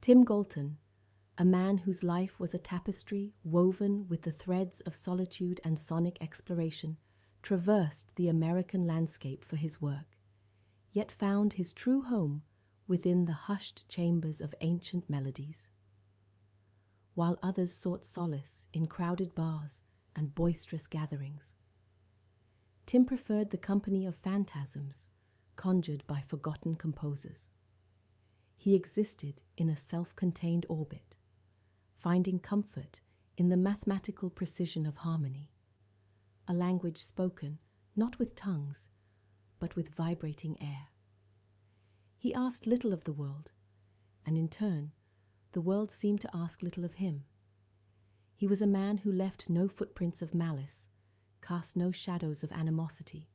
Tim Galton, a man whose life was a tapestry woven with the threads of solitude and sonic exploration, traversed the American landscape for his work, yet found his true home within the hushed chambers of ancient melodies. While others sought solace in crowded bars and boisterous gatherings, Tim preferred the company of phantasms conjured by forgotten composers. He existed in a self-contained orbit, finding comfort in the mathematical precision of harmony, a language spoken not with tongues, but with vibrating air. He asked little of the world, and in turn, the world seemed to ask little of him. He was a man who left no footprints of malice, cast no shadows of animosity,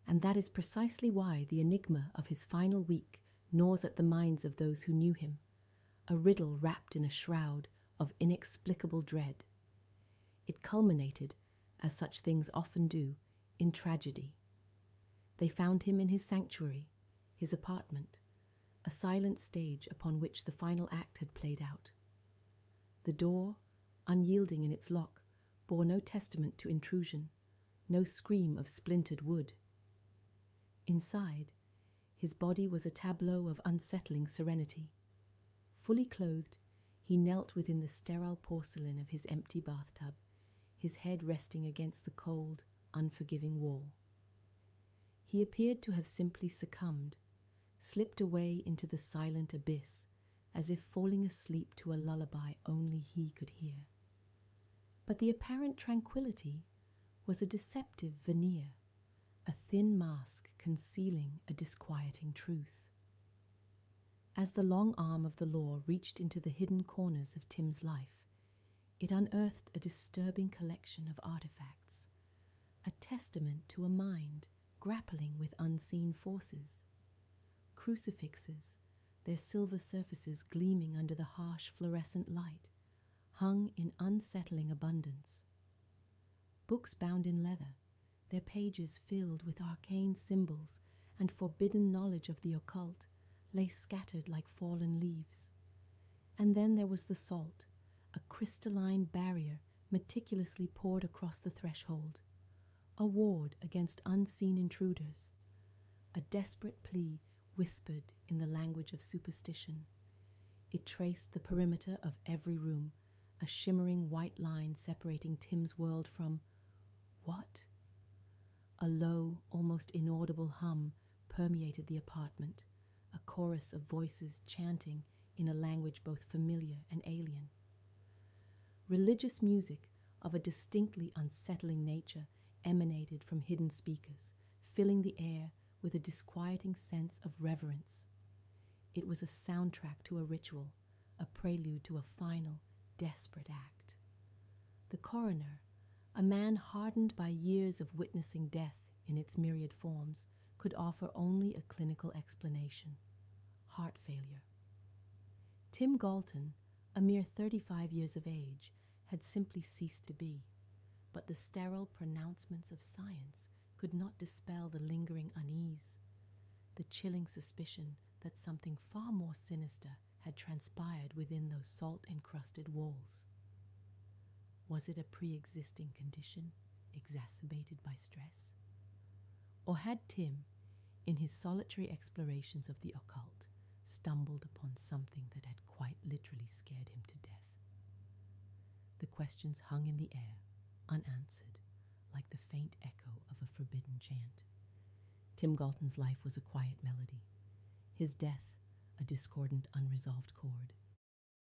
and that is precisely why the enigma of his final week gnaws at the minds of those who knew him, a riddle wrapped in a shroud of inexplicable dread. It culminated, as such things often do, in tragedy. They found him in his sanctuary, his apartment, a silent stage upon which the final act had played out. The door, unyielding in its lock, bore no testament to intrusion, no scream of splintered wood. Inside, his body was a tableau of unsettling serenity. Fully clothed, he knelt within the sterile porcelain of his empty bathtub, his head resting against the cold, unforgiving wall. He appeared to have simply succumbed, slipped away into the silent abyss, as if falling asleep to a lullaby only he could hear. But the apparent tranquility was a deceptive veneer, a thin mask concealing a disquieting truth. As the long arm of the law reached into the hidden corners of Tim's life, it unearthed a disturbing collection of artifacts, a testament to a mind grappling with unseen forces. Crucifixes, their silver surfaces gleaming under the harsh fluorescent light, hung in unsettling abundance. Books bound in leather, their pages filled with arcane symbols and forbidden knowledge of the occult, lay scattered like fallen leaves. And then there was the salt, a crystalline barrier meticulously poured across the threshold, a ward against unseen intruders, a desperate plea whispered in the language of superstition. It traced the perimeter of every room, a shimmering white line separating Tim's world from what? A low, almost inaudible hum permeated the apartment, a chorus of voices chanting in a language both familiar and alien. Religious music of a distinctly unsettling nature emanated from hidden speakers, filling the air with a disquieting sense of reverence. It was a soundtrack to a ritual, a prelude to a final, desperate act. The coroner, a man hardened by years of witnessing death in its myriad forms, could offer only a clinical explanation: heart failure. Tim Galton, a mere 35 years of age, had simply ceased to be, but the sterile pronouncements of science could not dispel the lingering unease, the chilling suspicion that something far more sinister had transpired within those salt-encrusted walls. Was it a pre-existing condition exacerbated by stress? Or had Tim, in his solitary explorations of the occult, stumbled upon something that had quite literally scared him to death? The questions hung in the air, unanswered, like the faint echo of a forbidden chant. Tim Galton's life was a quiet melody, his death a discordant, unresolved chord.